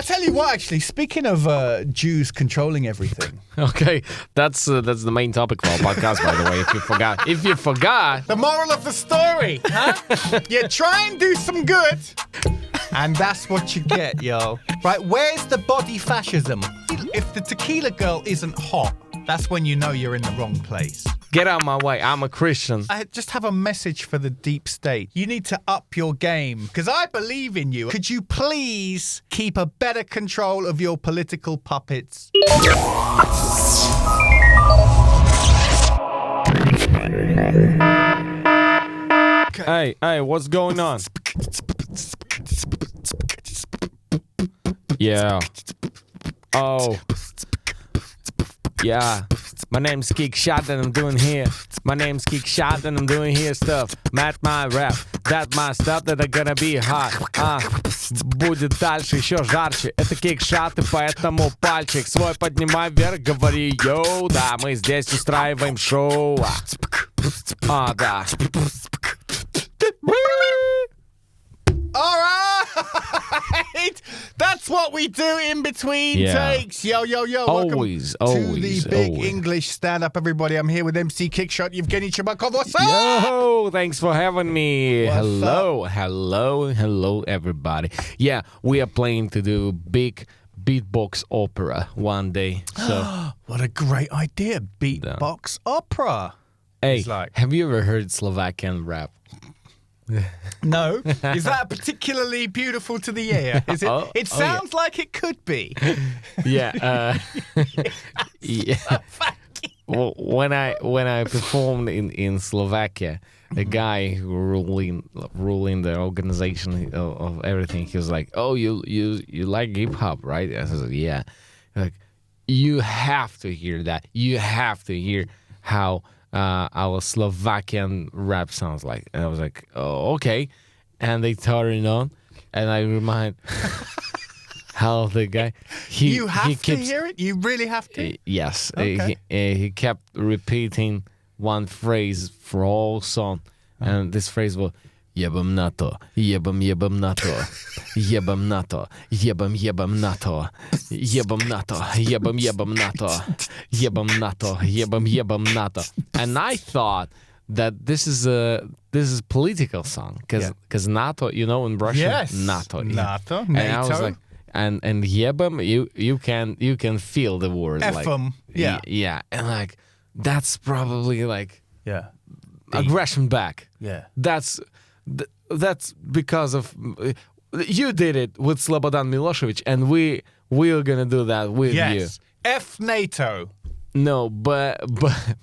I tell you what, actually, speaking of Jews controlling everything. Okay, that's the main topic of our podcast, by the way, if you forgot. The moral of the story, huh? You try and do some good, and that's what you get, yo. Right, where's the body fascism? If the Tequila Girl isn't hot, that's when you know you're in the wrong place. Get out of my way, I'm a Christian. I just have a message for the deep state. You need to up your game, because I believe in you. Could you please keep a better control of your political puppets? Hey, what's going on? Yeah. Oh. Yeah. My name's Kickshot and I'm doing here. My name's Kickshot and I'm doing here stuff. That's my rap. That's my stuff that are gonna be hot. Будет дальше еще жарче. Это Kickshot, и поэтому пальчик свой поднимай вверх, говори йоу. Да, мы здесь устраиваем шоу. Да. All right, that's what we do in between takes. Yo, always, welcome to the big English stand-up, everybody. I'm here with MC Kickshot, Evgeniy Chebatkov. What's up? Yo, thanks for having me. What's Hello, everybody. Yeah, we are planning to do big beatbox opera one day. So what a great idea, beatbox opera. Hey, have you ever heard Slovakian rap? No. Is that particularly beautiful to the ear? Is it? It sounds like it could be. Yeah. Yeah. Well, when I performed in Slovakia, the guy who ruling the organization of everything, he was like, "Oh, you like hip hop, right?" I said, "Yeah." Like, you have to hear that. You have to hear how our Slovakian rap sounds like. And I was like, oh, okay. And they turned it on, and I remind how the guy... You have to hear it? You really have to? Yes. Okay. He kept repeating one phrase for all song. And this phrase was, Jebam na to, jebam na to, jebam na to, jebam na to, jebam na to, jebam na to, jebam na to, jebam na to. And I thought that this is political song, because NATO, you know, in Russian, yes. NATO. NATO. And I was like, and jebam, you can feel the word F-em, like, yeah, and like that's probably like aggression back. Yeah, that's because of you did it with Slobodan Milosevic, and we're gonna do that with you. F NATO. No, but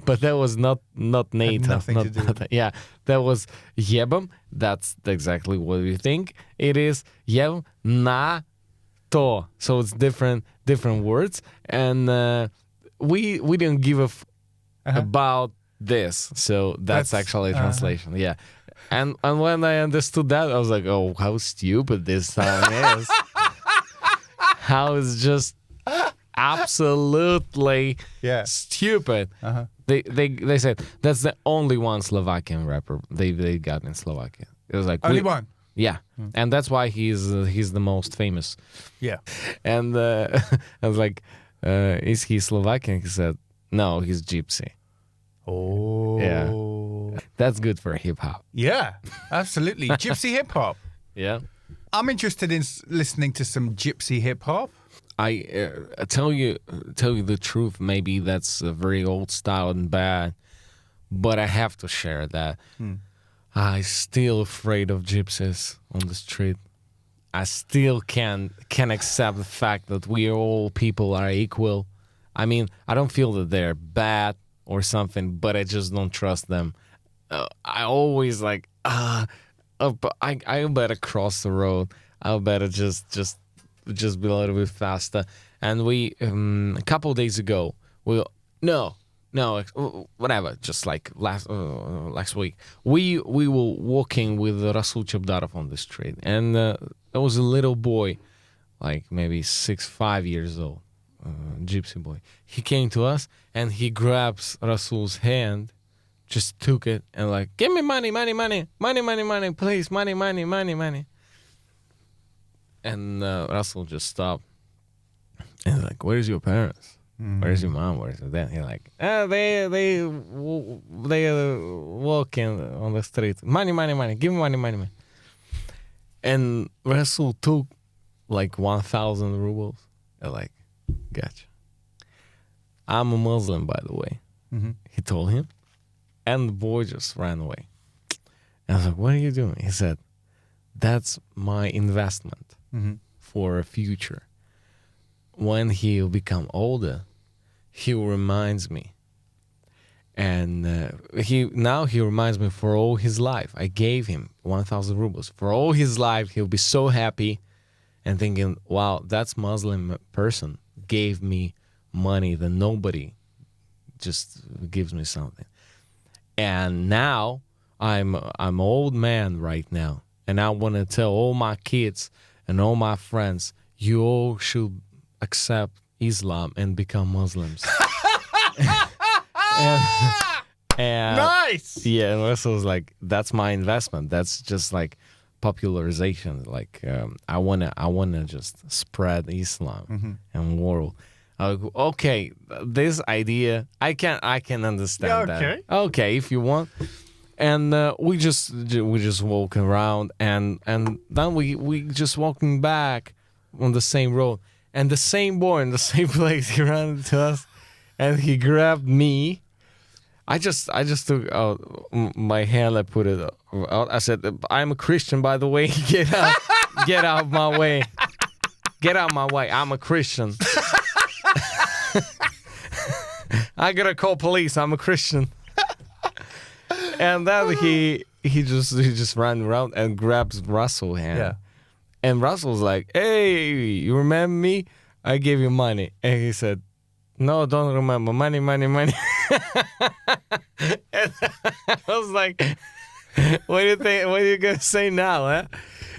that was not NATO. Nothing to do. Yeah, that was jebam. That's exactly what we think it is. Jebam na to. So it's different words, and we didn't give a about this. So that's actually a translation. Yeah. And when I understood that, I was like, oh, how stupid this song is. How it's just absolutely stupid. They said that's the only one Slovakian rapper they got in Slovakia. It was like only one. Yeah, and that's why he's the most famous. Yeah. And I was like, is he Slovakian? He said, no, he's Gypsy. Oh. Yeah. That's good for hip hop. Yeah, absolutely. Gypsy hip hop. Yeah. I'm interested in listening to some gypsy hip hop. I tell you the truth. Maybe that's a very old style and bad, but I have to share that. I'm still afraid of gypsies on the street. I still can accept the fact that we all people are equal. I mean, I don't feel that they're bad or something, but I just don't trust them. I always like, I better cross the road. I better just be a little bit faster. And we, a couple of days ago, whatever, just like last week, we were walking with Rasul Chabdarov on the street, and there was a little boy, like maybe 5 years old, gypsy boy. He came to us and he grabs Rasul's hand, just took it and like, give me money, please, money. And Russell just stopped. And he's like, "Where's your parents? Where's your mom? Where's your dad?" He's like, they walking on the street. Money. Give me money. And Russell took like 1,000 rubles. I'm like, gotcha. I'm a Muslim, by the way. He told him. And the boy just ran away. And I was like, what are you doing? He said, that's my investment for a future. When he'll become older, he reminds me. And he reminds me for all his life. I gave him 1,000 rubles. For all his life, he'll be so happy and thinking, wow, that's Muslim person gave me money that nobody just gives me something. And now I'm an old man right now, and I want to tell all my kids and all my friends, you all should accept Islam and become Muslims. and Nice. Yeah, and Russell was like, that's my investment. That's just like popularization. Like I wanna just spread Islam and world. Okay, this idea I can understand that. Okay, if you want. And we just walking around, and then we just walking back on the same road, and the same boy in the same place he ran into us, and he grabbed me. I just took out my hand. I put it out. I said, "I'm a Christian, by the way. Get out of my way. Get out of my way. I'm a Christian." I gotta call police. I'm a Christian. And then he just ran around and grabs Russell's hand. Yeah. And Russell's like, "Hey, you remember me? I gave you money." And he said, "No, don't remember. Money." And I was like, "What do you think? What are you gonna say now, huh?"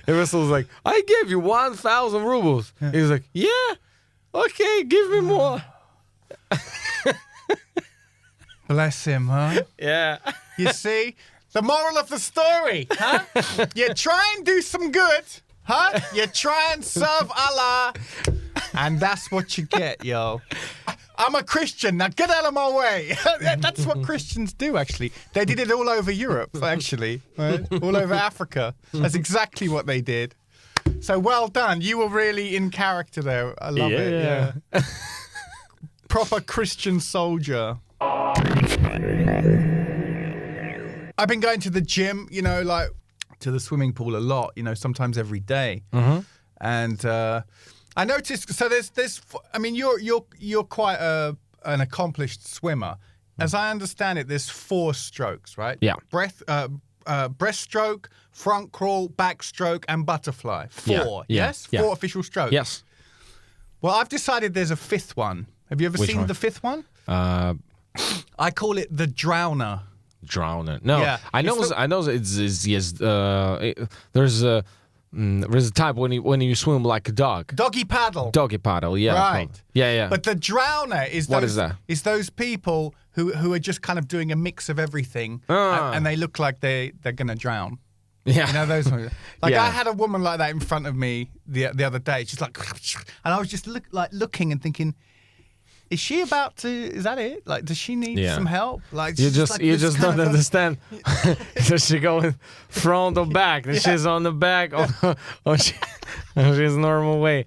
And Russell's like, "I gave you 1,000 rubles." Yeah. He was like, "Yeah, okay, give me more." Bless him, huh? Yeah. You see? The moral of the story, huh? You try and do some good, huh? You try and serve Allah, and that's what you get, yo. I'm a Christian, now get out of my way. That's what Christians do, actually. They did it all over Europe, actually, right? All over Africa. That's exactly what they did. So well done. You were really in character there. I love it. Yeah. Proper Christian soldier. I've been going to the gym, you know, like to the swimming pool a lot, you know, sometimes every day. And I noticed, so there's, I mean, you're quite an accomplished swimmer. As I understand it, there's 4 strokes, right? Yeah. Breaststroke, front crawl, backstroke, and butterfly. 4, yes? 4 official strokes. Yes. Well, I've decided there's a 5th one. Have you ever seen the 5th one? I call it the drowner. Drowner. No, Yeah, I know. It's yes. There's a type when you swim like a dog. Doggy paddle. Doggy paddle. Yeah. Right. Yeah. But the drowner is those, what is that? Is those people who are just kind of doing a mix of everything, and they look like they're gonna drown. Yeah. You know those ones. Like Yeah. I had a woman like that in front of me the other day. She's like, and I was just looking and thinking, is she about to? Is that it? Like, does she need some help? Like, you just don't understand. Does she go front or back? She's on the back, or she's normal way.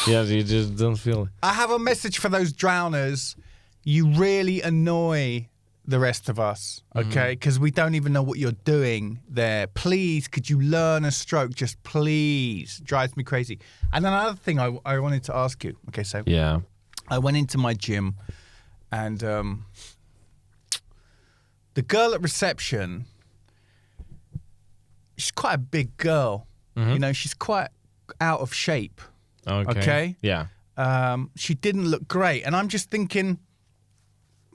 Yeah, you just don't feel it. I have a message for those drowners. You really annoy the rest of us, okay? Because we don't even know what you're doing there. Please, could you learn a stroke? Just please. Drives me crazy. And another thing I wanted to ask you. Okay, so Yeah. I went into my gym, and the girl at reception, she's quite a big girl. You know, she's quite out of shape. Okay? Yeah. She didn't look great. And I'm just thinking,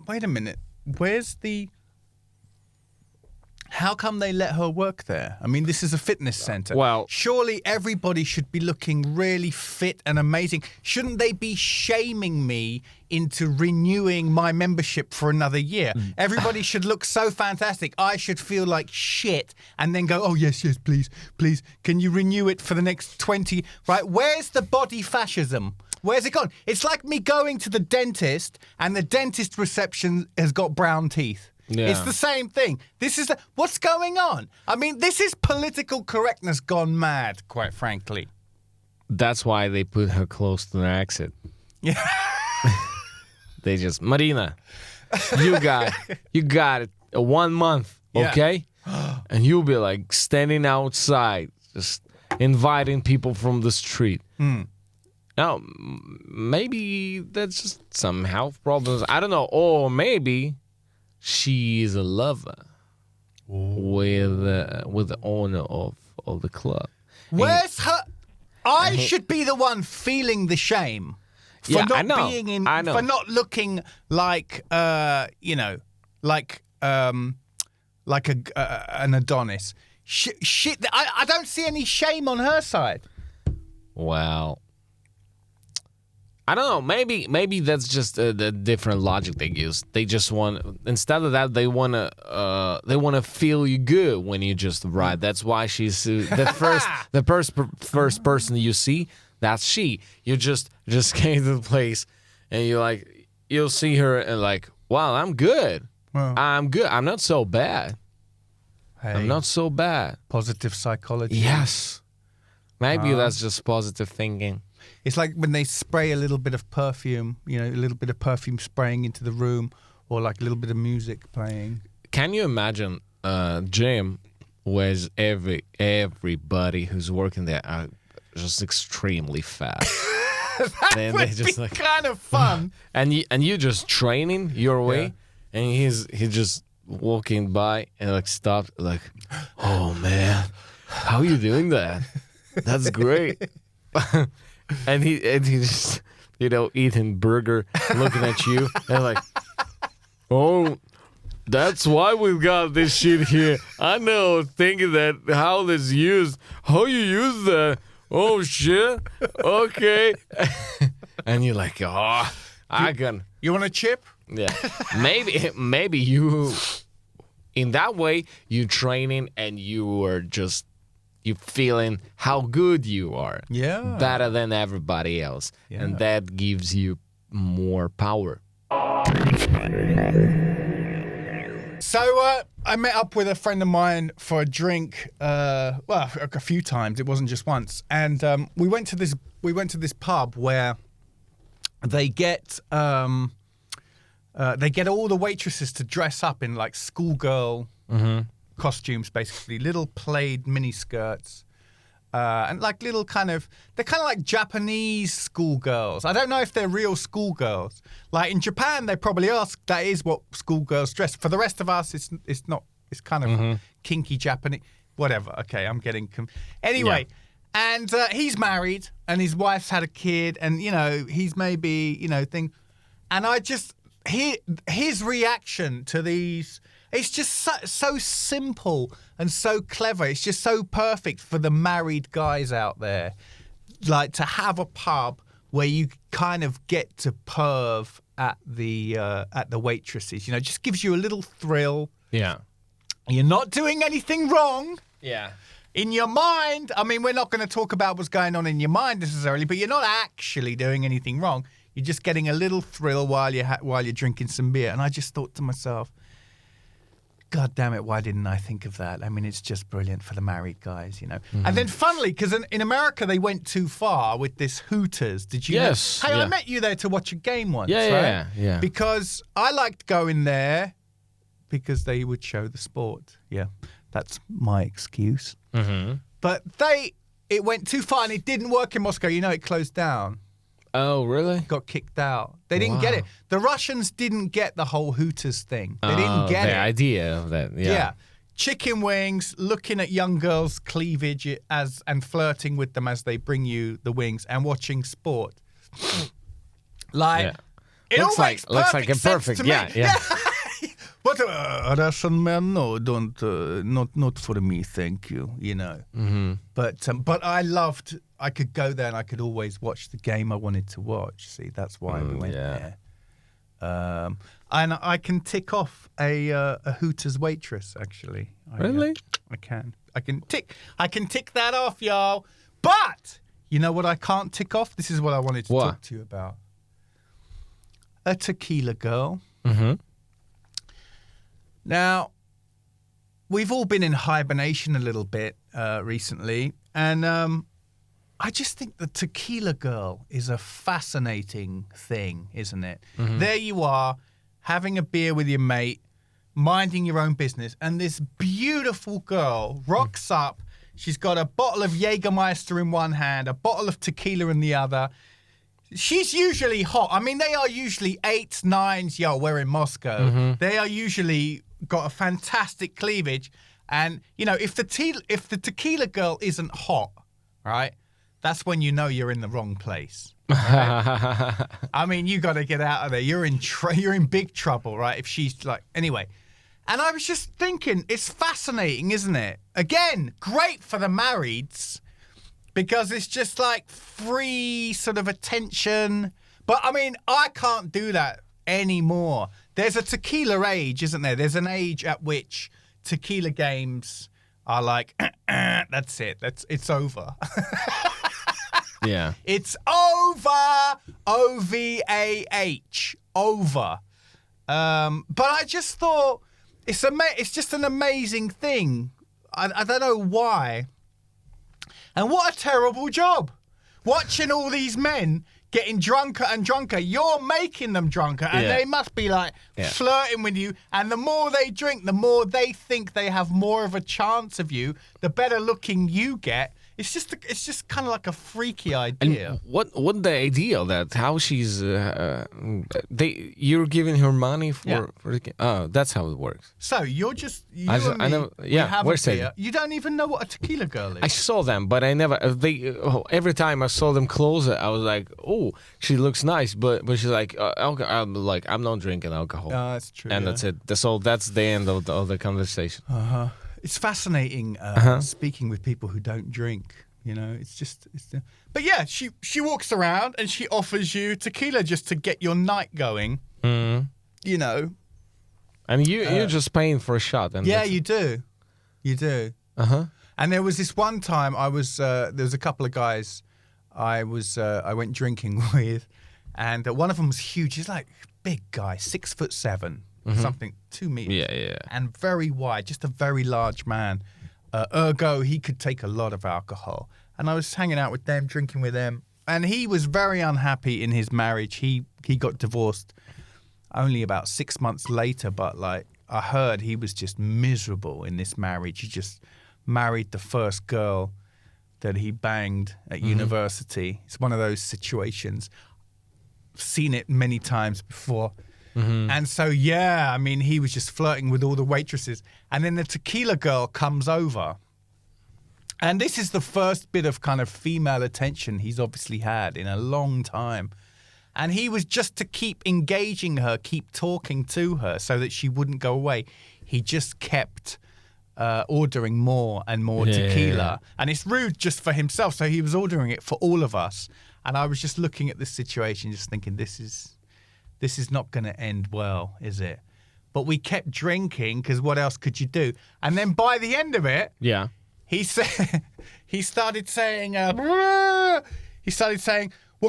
wait a minute, where's the How come they let her work there? I mean, this is a fitness center. Well, surely everybody should be looking really fit and amazing. Shouldn't they be shaming me into renewing my membership for another year? Everybody should look so fantastic. I should feel like shit and then go, oh, yes, please. Can you renew it for the next 20? Right? Where's the body fascism? Where's it gone? It's like me going to the dentist and the dentist reception has got brown teeth. Yeah. It's the same thing. What's going on? I mean, this is political correctness gone mad, quite frankly. That's why they put her close to the exit. Yeah. They just, Marina, you got it. 1 month, okay? Yeah. And you'll be like standing outside, just inviting people from the street. Now, maybe that's just some health problems. I don't know. Or maybe she is a lover with the owner of the club. Where's her? I should be the one feeling the shame for not being in, for not looking like an Adonis. Shit, I don't see any shame on her side. Well, I don't know. Maybe that's just the different logic they use. They just want, instead of that, they wanna feel you good when you just ride. That's why she's the first person you see. That's she. You just came to the place, and you'll see her and like, wow, I'm good. Well, I'm good. I'm not so bad. Hey, I'm not so bad. Positive psychology. Yes. Maybe that's just positive thinking. It's like when they spray a little bit of perfume, a little bit of perfume spraying into the room, or like a little bit of music playing. Can you imagine gym where everybody who's working there are just extremely fat? That would be kind of fun. And you just training your way, and he's just walking by and like stopped, like, oh man, how are you doing that? That's great. And he just, eating burger, looking at you, and like, oh, that's why we've got this shit here. I know, thinking that how this used, how you use that. Oh shit, okay. And you're like, oh, You want a chip? Yeah, maybe you, in that way, you training and you are just. You feeling how good you are, better than everybody else, and that gives you more power. So I met up with a friend of mine for a drink. A few times. It wasn't just once, and we went to this pub where they get all the waitresses to dress up in like schoolgirl. Costumes, basically little plaid mini skirts, and like little they're kind of like Japanese schoolgirls. I don't know if they're real schoolgirls. Like in Japan, they probably ask. That is what schoolgirls dress. For the rest of us, it's not. It's kind of kinky Japanese. Whatever. Okay, I'm getting. Anyway, and he's married, and his wife's had a kid, and he's maybe thing, and I just his reaction to these. It's just so simple and so clever. It's just so perfect for the married guys out there. Like to have a pub where you kind of get to perv at the waitresses. Just gives you a little thrill. Yeah. You're not doing anything wrong. Yeah. In your mind, I mean, we're not going to talk about what's going on in your mind necessarily, but you're not actually doing anything wrong. You're just getting a little thrill while you're drinking some beer. And I just thought to myself, God damn it, why didn't I think of that? I mean, it's just brilliant for the married guys, And then funnily, because in America, they went too far with this Hooters. Did you Yes. know? Hey, I met you there to watch a game once, Yeah. Because I liked going there because they would show the sport. Yeah, that's my excuse. But it went too far and it didn't work in Moscow. It closed down. Oh, really? Got kicked out. They didn't get it. The Russians didn't get the whole Hooters thing. They didn't get the it. idea of that. Yeah. Chicken wings, looking at young girls' cleavage and flirting with them as they bring you the wings and watching sport. It looks all makes like a sense perfect. to me. Yeah. What Russian man? No, don't. Not for me, thank you. You know. Mm-hmm. But I loved. I could go there and I could always watch the game I wanted to watch. See, that's why we went there. And I can tick off a Hooters waitress. Actually, Really? I can. I can tick that off, y'all. But you know what I can't tick off? This is what I wanted to talk to you about. A Tequila Girl. Mm-hmm. Now, we've all been in hibernation a little bit recently, and I just think the Tequila Girl is a fascinating thing, isn't it? Mm-hmm. There you are, having a beer with your mate, minding your own business, and this beautiful girl rocks up. She's got a bottle of Jägermeister in one hand, a bottle of tequila in the other. She's usually hot. I mean, they are usually 8s, 9s. Yo, we're in Moscow. Mm-hmm. They are usually got a fantastic cleavage. And, you know, if the Tequila Girl isn't hot, right, that's when you know you're in the wrong place. Right? I mean, you got to get out of there. You're in big trouble, right? If she's like... Anyway... And I was just thinking, it's fascinating, isn't it? Again, great for the marrieds because it's just like free sort of attention. But I mean, I can't do that anymore. There's a tequila age, isn't there? There's an age at which tequila games are like, that's it. It's over. Yeah. It's over. OVAH. Over. But I just thought... It's just an amazing thing. I don't know why. And what a terrible job. Watching all these men getting drunker and drunker. You're making them drunker. And they must be like flirting with you. And the more they drink, the more they think they have more of a chance of you. The better looking you get. It's just kind of like a freaky idea. And what the idea of that? How she's you're giving her money for the, oh, that's how it works. So you're just I never, where's that? You don't even know what a Tequila Girl is. I saw them, but I never. Every time I saw them closer, I was like, "Oh, she looks nice," but she's like, I'm not drinking alcohol." That's true. And that's it. That's the end of the conversation. It's fascinating speaking with people who don't drink. You know, but yeah, she walks around and she offers you tequila just to get your night going. Mm-hmm. You know, and you're just paying for a shot. And you do. And there was this one time there was a couple of guys I went drinking with, and one of them was huge. He's like big guy, 6'7". Something 2 meters, and very wide, just a very large man. Ergo, he could take a lot of alcohol. And I was hanging out with them, drinking with them, and he was very unhappy in his marriage. He got divorced only about 6 months later, but like I heard he was just miserable in this marriage. He just married the first girl that he banged at university. It's one of those situations. I've seen it many times before. And so, I mean, he was just flirting with all the waitresses. And then the Tequila Girl comes over. And this is the first bit of kind of female attention he's obviously had in a long time. And he was just to keep engaging her, keep talking to her so that she wouldn't go away. He just kept ordering more and more tequila. And it's rude just for himself. So he was ordering it for all of us. And I was just looking at this situation, just thinking, this is not going to end well, is it? But we kept drinking because what else could you do? And then by the end of it, he started saying, well,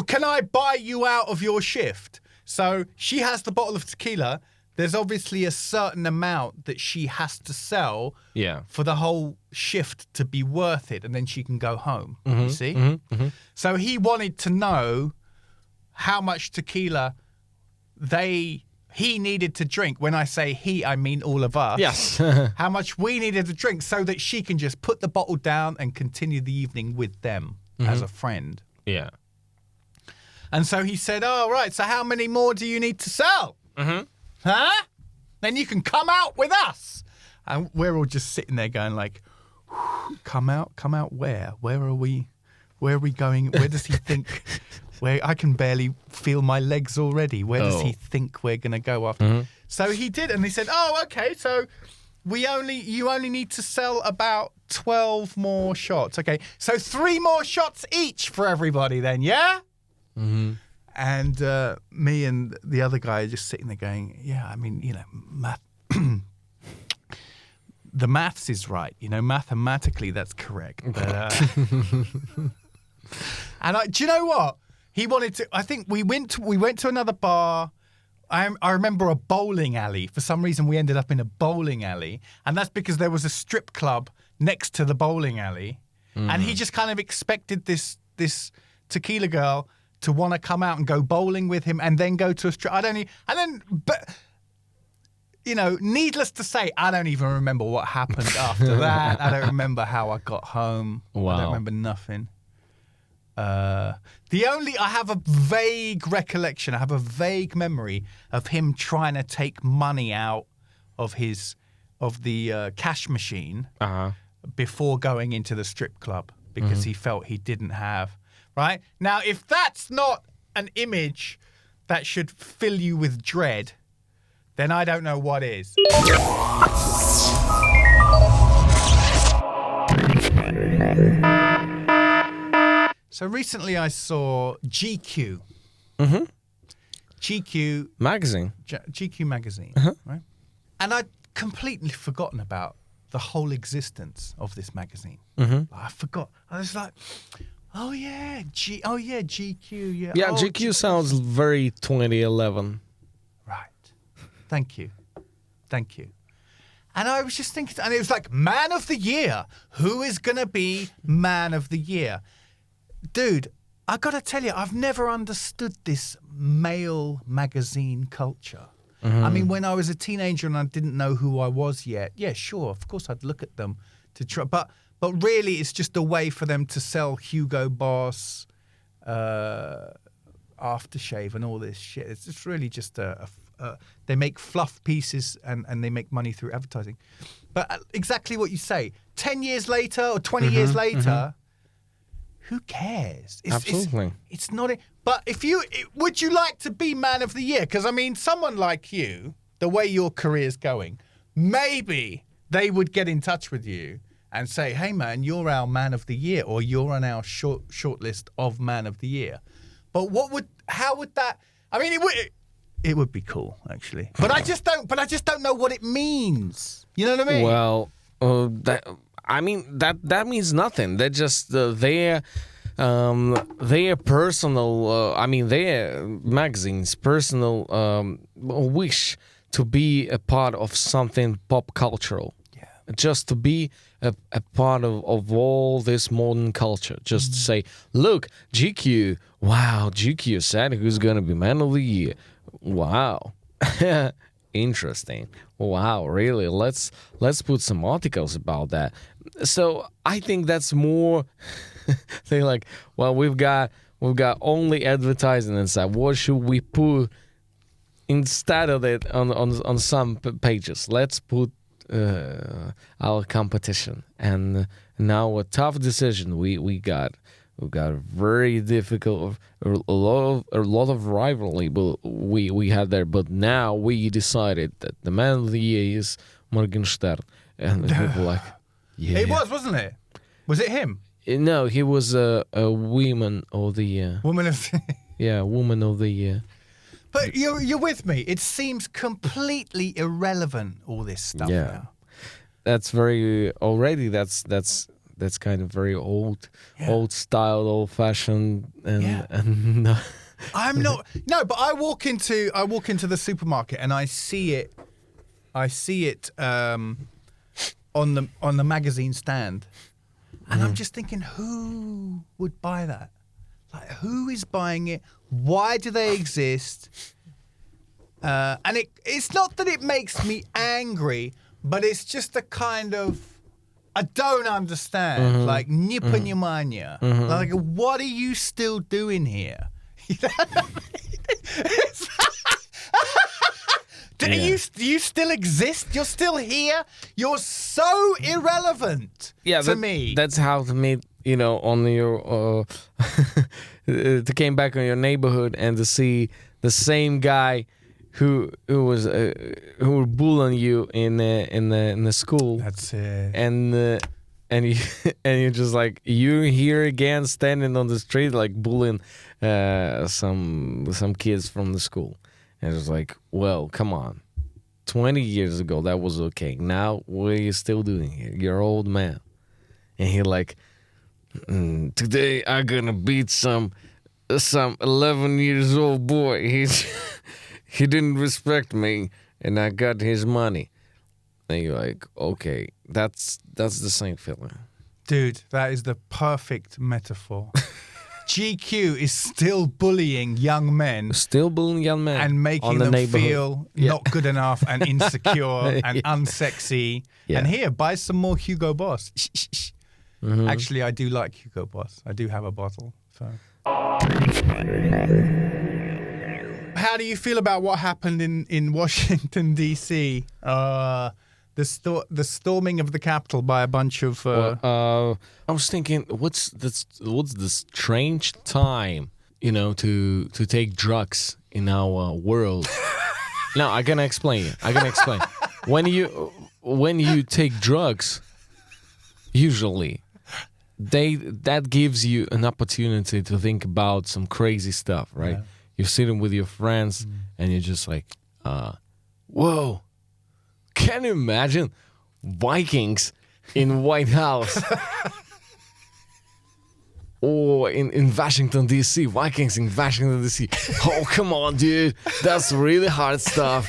can I buy you out of your shift? So she has the bottle of tequila. There's obviously a certain amount that she has to sell for the whole shift to be worth it. And then she can go home, you see? So he wanted to know how much tequila he needed to drink. When I say he, I mean all of us. Yes. How much we needed to drink so that she can just put the bottle down and continue the evening with them as a friend. Yeah. And so he said, oh, right, so how many more do you need to sell? Huh? Then you can come out with us. And we're all just sitting there going like, come out where? Where are we going? Where does he think... Where I can barely feel my legs already. Where does he think we're going to go after? So he did, and he said, "Oh, okay. So you only need to sell about 12 more shots. Okay, so 3 more shots each for everybody. Then, yeah." Mm-hmm. And me and the other guy are just sitting there going, "Yeah, I mean, math." The maths is right, mathematically that's correct. But, and do you know what? He wanted to. I think we went to another bar. I remember a bowling alley. For some reason, we ended up in a bowling alley, and that's because there was a strip club next to the bowling alley, and he just kind of expected this tequila girl to want to come out and go bowling with him, and then go to a strip. Needless to say, I don't even remember what happened after that. I don't remember how I got home. Wow. I don't remember nothing. I have a vague recollection. I have a vague memory of him trying to take money out of the cash machine before going into the strip club because he felt he didn't have. Right? Now, if that's not an image that should fill you with dread, then I don't know what is. So recently I saw GQ. Mm-hmm. GQ Magazine. GQ magazine, right? And I'd completely forgotten about the whole existence of this magazine. Mm-hmm. I forgot. I was like, oh yeah, GQ, yeah. Yeah, GQ sounds very 2011. Right. Thank you. And I was just thinking, and it was like, Man of the Year. Who is going to be Man of the Year? Dude, I got to tell you, I've never understood this male magazine culture. Mm-hmm. I mean, when I was a teenager and I didn't know who I was yet, yeah, sure, of course I'd look at them to try. But really, it's just a way for them to sell Hugo Boss, aftershave and all this shit. It's just really just they make fluff pieces and they make money through advertising. But exactly what you say, 10 years later or 20 years later, who cares? Absolutely. It's not it. But would you like to be Man of the Year? Because, I mean, someone like you, the way your career's going, maybe they would get in touch with you and say, hey, man, you're our Man of the Year, or you're on our short list of Man of the Year. But how would that, I mean, it would be cool, actually. But I just don't know what it means. You know what I mean? Well, that means nothing. They're just their personal, their magazine's personal wish to be a part of something pop cultural. Yeah. Just to be a part of all this modern culture. Just to say, look, GQ, wow, GQ said who's going to be Man of the Year. Wow. Interesting. Wow, really? Let's put some articles about that. So I think that's more they're like, well, we've got only advertising inside. What should we put instead of it on some pages? Let's put our competition. And now a tough decision we got. We got very difficult, a lot of rivalry, but we had there. But now we decided that the Man of the Year is Morgenstern, and people like, yeah, it was, wasn't it? Was it him? No, he was a Woman of the Year. Woman of the Yeah, Woman of the Year. But you're with me. It seems completely irrelevant, all this stuff now. That's very already. That's kind of very old style, old fashioned, and I'm not. No, but I walk into the supermarket and I see it on the magazine stand, and I'm just thinking, who would buy that? Like, who is buying it? Why do they exist? And it's not that it makes me angry, but it's just a kind of, I don't understand. Like, nipanimanya. Like, what are you still doing here? You know what I mean? Do you still exist? You're still here? You're so irrelevant to me. That's how to meet, on your, to came back on your neighborhood and to see the same guy who were bullying you in the school. That's it. And you and you're just like, you're here again standing on the street like bullying some kids from the school. And it's like, well, come on. 20 years ago that was okay. Now what are you still doing here? You're an old man. And he like, today I'm gonna beat some 11 years old boy. He didn't respect me and I got his money. And you're like, okay, that's the same feeling. Dude, that is the perfect metaphor. GQ is still bullying young men. Still bullying young men. And making them feel not good enough and insecure and unsexy. Yeah. And here, buy some more Hugo Boss. Mm-hmm. Actually, I do like Hugo Boss. I do have a bottle. So. How do you feel about what happened in Washington, D.C.? The storming of the Capitol by a bunch of... I was thinking, what's the strange time, to take drugs in our world? No, I'm gonna explain. When you take drugs, usually, that gives you an opportunity to think about some crazy stuff, right? Yeah. You're sitting with your friends, and you're just like, whoa. Can you imagine Vikings in White House? Or in Washington, D.C., Vikings in Washington, D.C. Oh, come on, dude. That's really hard stuff.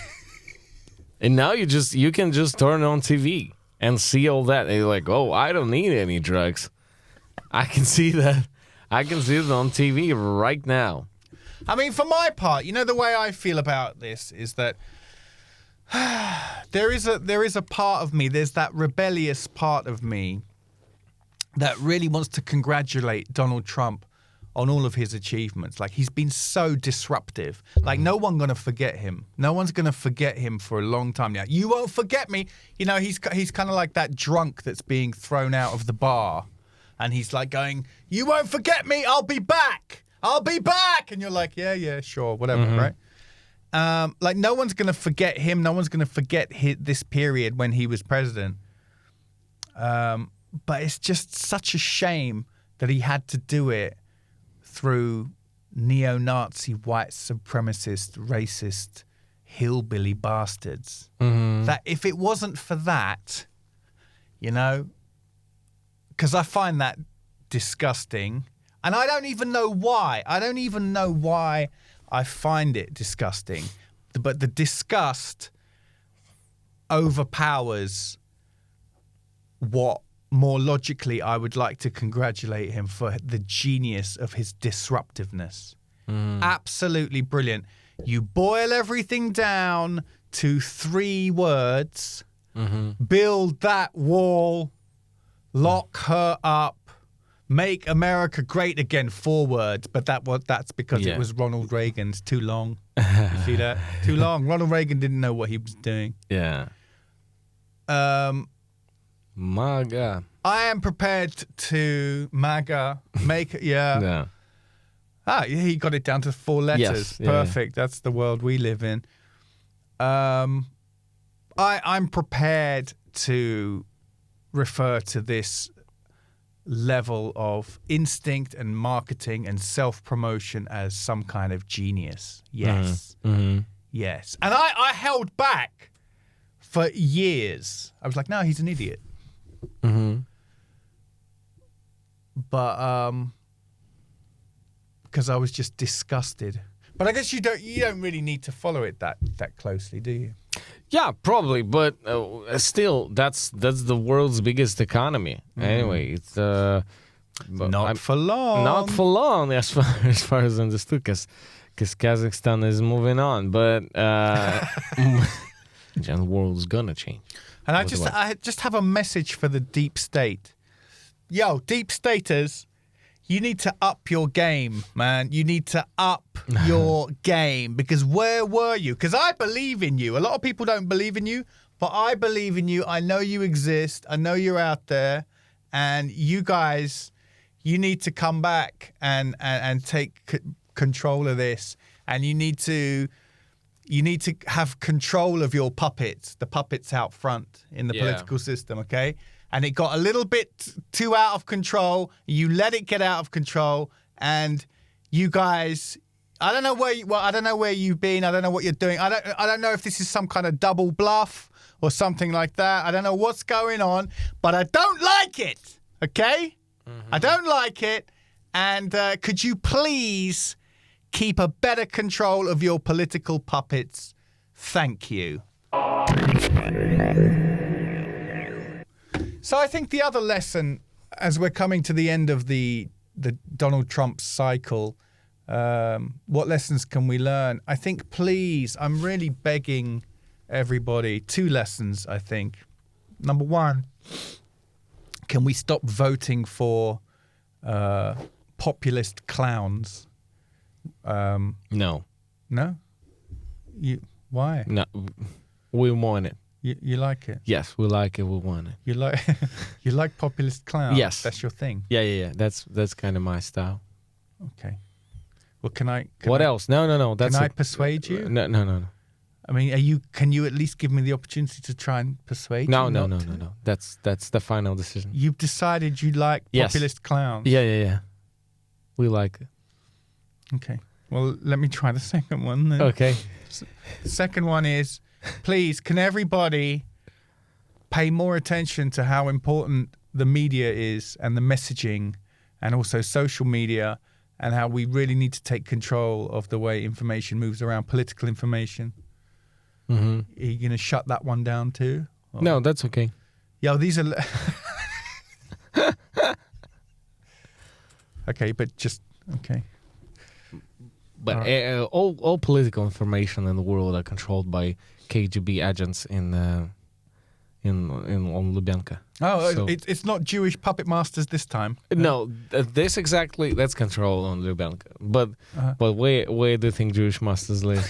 And now you can just turn on TV and see all that. And you're like, oh, I don't need any drugs. I can see that. I can see it on TV right now. I mean, for my part, the way I feel about this is that there is a part of me, there's that rebellious part of me that really wants to congratulate Donald Trump on all of his achievements. Like, he's been so disruptive. Like, no one's going to forget him. No one's going to forget him for a long time now. You won't forget me. He's kind of like that drunk that's being thrown out of the bar. And he's like going, you won't forget me. I'll be back. I'll be back. And you're like, yeah, sure, whatever, right? Like, no one's going to forget him. No one's going to forget this period when he was president. But it's just such a shame that he had to do it through neo-Nazi, white supremacist, racist, hillbilly bastards. Mm-hmm. That if it wasn't for that, because I find that disgusting. And I don't even know why. I find it disgusting. But the disgust overpowers what more logically I would like to congratulate him for the genius of his disruptiveness. Absolutely brilliant. You boil everything down to 3 words, build that wall, lock her up, make America great again, 4 words, but that's because it was Ronald Reagan's too long. You see that? Too long. Ronald Reagan didn't know what he was doing. Yeah. MAGA. I am prepared to MAGA make it. Yeah. He got it down to 4 letters. Yes, Perfect. Yeah. That's the world we live in. I'm prepared to refer to this level of instinct and marketing and self-promotion as some kind of genius. Yes. Mm-hmm. Yes. And I held back for years. I was like, no, he's an idiot. Mm-hmm. But because I was just disgusted. But I guess you don't really need to follow it that closely, do you? Yeah, probably, but still, that's the world's biggest economy. Anyway, it's not for long. Not for long, as far as understood, because Kazakhstan is moving on, but the world's gonna change. And I just have a message for the deep state. Yo, deep staters, you need to up your game, man. You need to up your game, because where were you? Because I believe in you. A lot of people don't believe in you, but I believe in you. I know you exist. I know you're out there. And you guys, you need to come back and take control of this. And you need to you need to have control of your puppets, the puppets out front in the political system, okay? And it got a little bit too out of control. You let it get out of control, and you guys, I don't know where you've been. I don't know what you're doing. I don't know if this is some kind of double bluff or something like that. I don't know what's going on, but I don't like it, okay? I don't like it. And could you please keep a better control of your political puppets? Thank you. So I think the other lesson, as we're coming to the end of the Donald Trump cycle, what lessons can we learn? I think, please, I'm really begging everybody, 2 lessons, I think. Number 1, can we stop voting for populist clowns? No. No? Why? No. We want it. You like it? Yes, we like it. We want it. You like populist clowns? Yes. That's your thing? Yeah. That's kind of my style. Okay. Well, can I... What else? No. Can I persuade you? No. I mean, can you at least give me the opportunity to try and persuade you? No. That's the final decision. You've decided you like populist clowns? Yeah. We like it. Okay. Well, let me try the second one then. Okay. The second one is, please, can everybody pay more attention to how important the media is and the messaging and also social media, and how we really need to take control of the way information moves around, political information? Mm-hmm. Are you going to shut that one down too? Or? No, that's okay. Yo, these are... Okay, but just... Okay. But all political information in the world are controlled by KGB agents on Lubyanka. Oh, So- it's not Jewish puppet masters this time. No, that's control on Lubyanka. But where do you think Jewish masters live?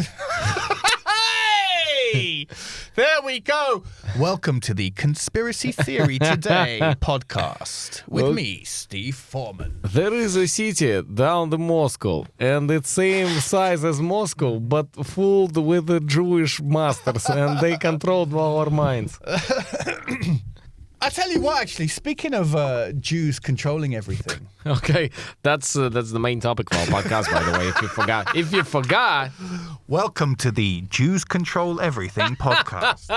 Hey! There we go. Welcome to the Conspiracy Theory Today podcast with me, Steve Foreman. There is a city down the Moscow, and it's same size as Moscow, but full with the Jewish masters, and they control our minds. I tell you what, actually, speaking of Jews controlling everything. Okay, that's the main topic of our podcast, by the way. If you forgot, Welcome to the Jews Control Everything podcast.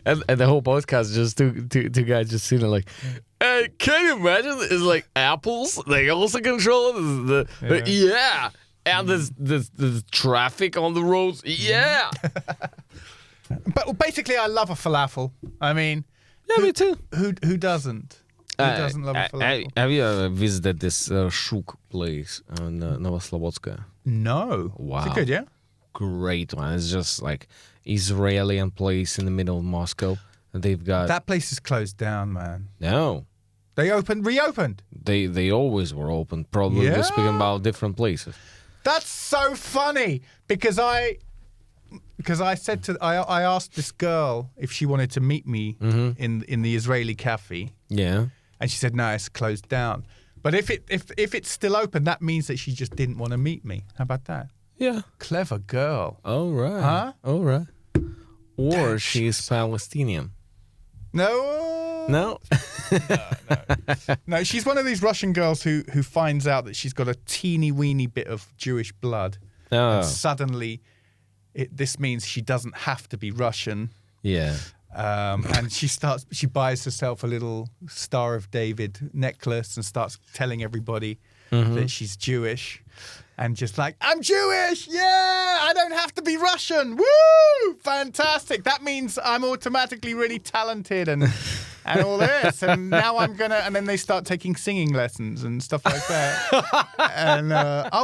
and the whole podcast just two guys just sitting like, can you imagine? It's like apples. They also control it. And there's traffic on the roads. Yeah. But basically, I love a falafel. I mean, Me too. Who doesn't? Who doesn't love a falafel? Have you ever visited this Shuk place on Novoslobodska? No. Wow. Is it good, yeah? Great one. It's just like Israeli place in the middle of Moscow. And they've got... That place is closed down, man. No. They reopened. They always were open. Probably we're speaking about different places. That's so funny because I said I asked this girl if she wanted to meet me in the Israeli cafe. Yeah. And she said no, it's closed down. But if it's still open, that means that she just didn't want to meet me. How about that? Yeah. Clever girl. All right. Huh? All right. Or she's Palestinian. No. No. No, she's one of these Russian girls who finds out that she's got a teeny weeny bit of Jewish blood. Oh. And suddenly this means she doesn't have to be Russian. Yeah. And she buys herself a little Star of David necklace and starts telling everybody that she's Jewish. And just like, I'm Jewish! Yeah! I don't have to be Russian! Woo! Fantastic! That means I'm automatically really talented and all this. And now I'm gonna... And then they start taking singing lessons and stuff like that. And,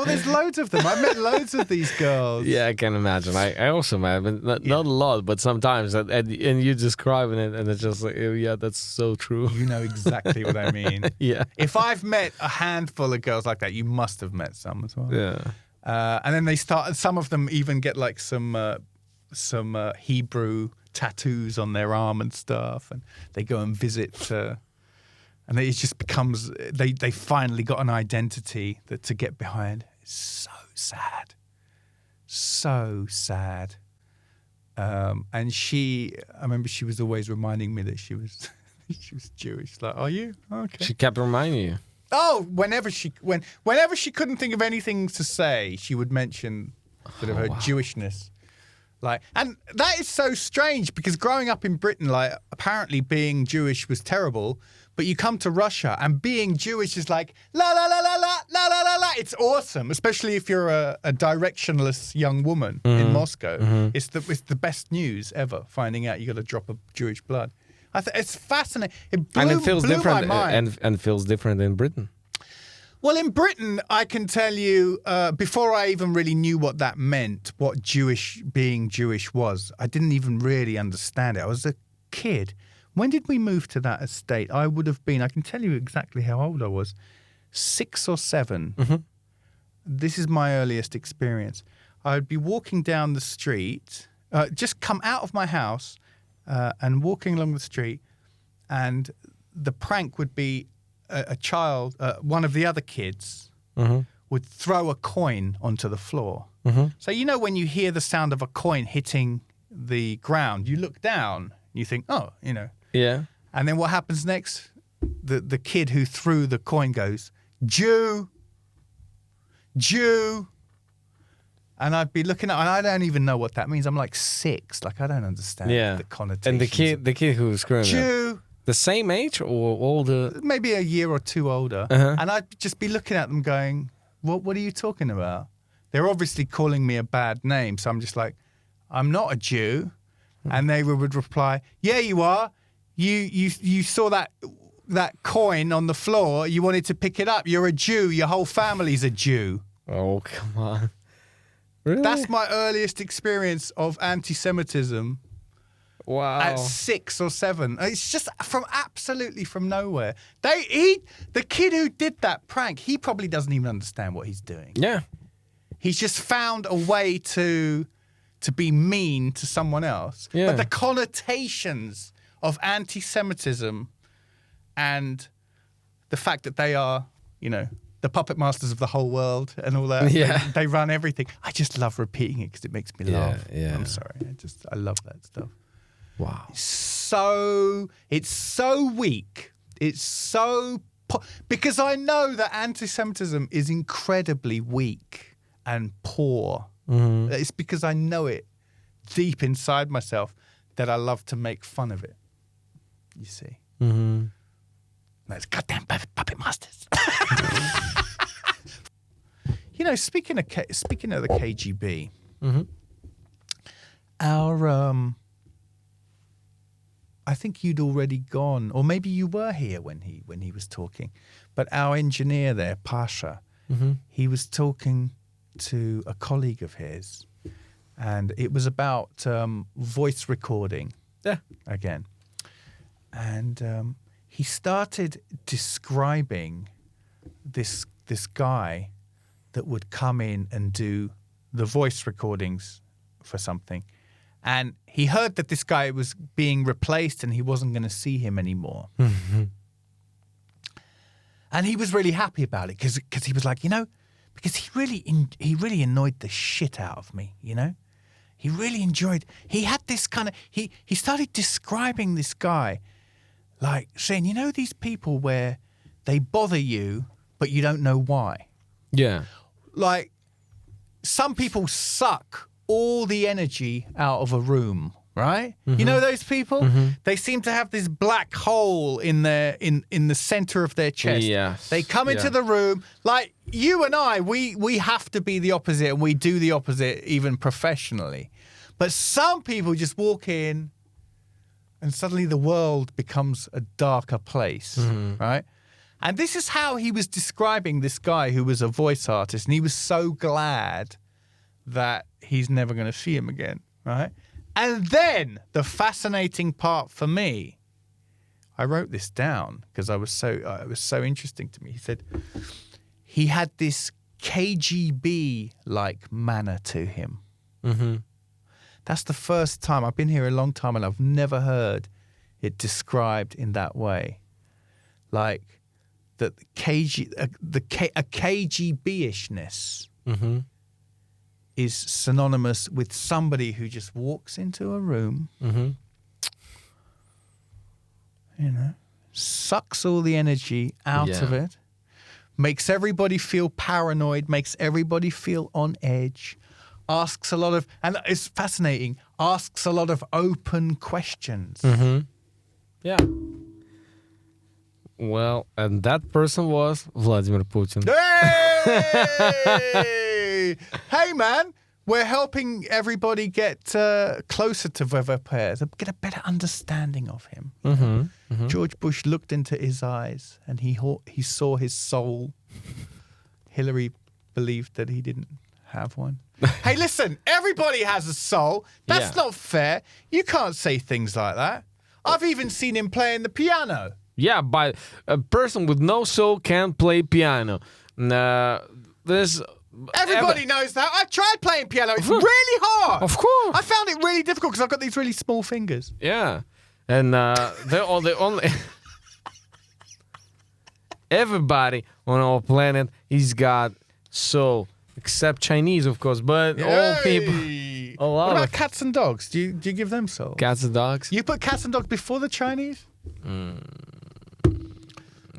there's loads of them. I've met loads of these girls. Yeah, I can imagine. I also met, but not a lot, but sometimes. And you describing it, and it's just like, oh, yeah, that's so true. You know exactly what I mean. Yeah. If I've met a handful of girls like that, you must have met some as well. Yeah. And then they start. Some of them even get like some Hebrew tattoos on their arm and stuff, and they go and visit. And it just becomes they finally got an identity that to get behind. It's so sad. So sad. And I remember she was always reminding me that she was Jewish. Like, are you? Okay. She kept reminding you. Oh, whenever she couldn't think of anything to say, she would mention sort of her Jewishness. Like, and that is so strange because growing up in Britain, like, apparently being Jewish was terrible, but you come to Russia and being Jewish is like la la la la la la la la la. It's awesome, especially if you're a directionless young woman in Moscow. It's the best news ever. Finding out you got a drop of Jewish blood. It's fascinating. It feels blew different, my mind. and feels different in Britain. Well, in Britain, I can tell you, before I even really knew what that meant, what being Jewish was, I didn't even really understand it. I was a kid. When did we move to that estate? I would have been, I can tell you exactly how old I was, 6 or 7. This is my earliest experience. I would be walking down the street, just come out of my house and walking along the street, and the prank would be a child, one of the other kids, would throw a coin onto the floor. So, you know, when you hear the sound of a coin hitting the ground, you look down, you think, oh, you know. Yeah. And then what happens next? The kid who threw the coin goes, Jew. And I'd be looking at, and I don't even know what that means. I'm like 6, like I don't understand the connotations. And the kid who was screaming. Jew. The same age or older? Maybe a year or 2 older. And I'd just be looking at them going, what are you talking about? They're obviously calling me a bad name. So I'm just like, I'm not a Jew. And they would reply, yeah, you are. You saw that coin on the floor. You wanted to pick it up. You're a Jew. Your whole family's a Jew. Oh, come on. Really? That's my earliest experience of anti-Semitism. Wow. At 6 or 7. It's just absolutely from nowhere. The kid who did that prank, he probably doesn't even understand what he's doing. Yeah. He's just found a way to be mean to someone else. Yeah. But the connotations of anti-Semitism and the fact that they are, you know, the puppet masters of the whole world and all that. Yeah. They run everything. I just love repeating it because it makes me laugh. Yeah. I'm sorry. I love that stuff. Wow. It's so weak. It's so... because I know that anti-Semitism is incredibly weak and poor. It's because I know it deep inside myself that I love to make fun of it. You see? Those goddamn puppet masters. You know, speaking of the KGB, our... I think you'd already gone, or maybe you were here when he was talking. But our engineer there, Pasha, he was talking to a colleague of his, and it was about voice recording. Yeah. Again, and he started describing this guy that would come in and do the voice recordings for something. And he heard that this guy was being replaced and he wasn't going to see him anymore. And he was really happy about it because he was like, you know, because he really annoyed the shit out of me, you know? He really enjoyed, he had this kind of, he started describing this guy, like saying, you know, these people where they bother you, but you don't know why. Yeah. Like, some people suck all the energy out of a room, right? You know those people? They seem to have this black hole in the center of their chest. Yes. They come into the room, like you and I, we have to be the opposite, and we do the opposite even professionally. But some people just walk in and suddenly the world becomes a darker place, right? And this is how he was describing this guy who was a voice artist, and he was so glad that he's never going to see him again, right? And then the fascinating part for me, I wrote this down because it was so interesting to me. He said he had this KGB-like manner to him. That's the first time. I've been here a long time and I've never heard it described in that way. Like that a KGB-ishness. is synonymous with somebody who just walks into a room, sucks all the energy out of it, makes everybody feel paranoid, makes everybody feel on edge, asks a lot of, and it's fascinating, asks a lot of open questions. Yeah. Well, and that person was Vladimir Putin. Hey! Hey, man. We're helping everybody get closer to VVP, get a better understanding of him. George Bush looked into his eyes and he saw his soul. Hillary believed that he didn't have one. Hey, listen, everybody has a soul. That's not fair. You can't say things like that. I've even seen him playing the piano. Yeah, but a person with no soul can't play piano. Everybody knows that. I tried playing piano. It's really hard. Of course. I found it really difficult because I've got these really small fingers. Yeah. And they're only... Everybody on our planet, he's got soul. Except Chinese, of course. But all people... What about cats and dogs? Do you give them soul? Cats and dogs? You put cats and dogs before the Chinese?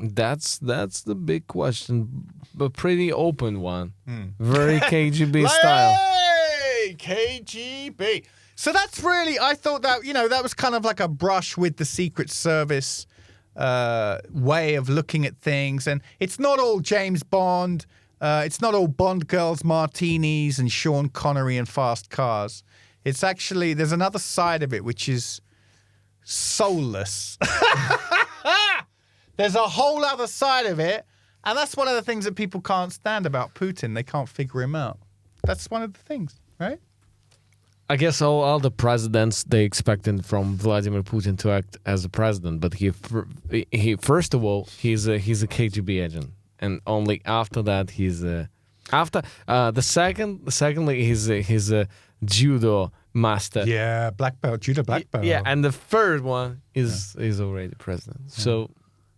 That's the big question. A pretty open one. Very KGB style. Hey, KGB. So that's really, I thought that, that was kind of like a brush with the Secret Service way of looking at things. And it's not all James Bond. It's not all Bond girls, martinis, and Sean Connery and fast cars. It's actually, there's another side of it, which is soulless. There's a whole other side of it. And that's one of the things that people can't stand about Putin. They can't figure him out. That's one of the things, right? I guess all the presidents, they expected from Vladimir Putin to act as a president. But he first of all, he's a KGB agent. And only after that, secondly, he's a judo master. Yeah, black belt, judo black belt. Yeah, and the third one is already president. So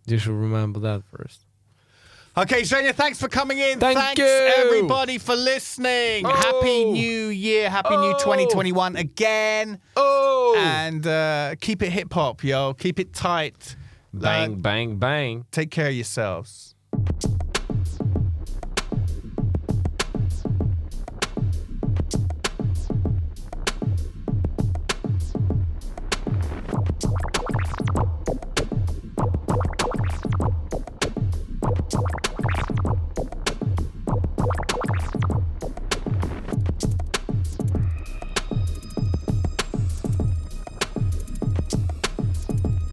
you should remember that first. Okay, Zhenya, thanks for coming in. Thanks everybody for listening. Happy New Year. Happy New 2021 again. And keep it hip-hop, yo. Keep it tight. Bang, bang, bang. Take care of yourselves.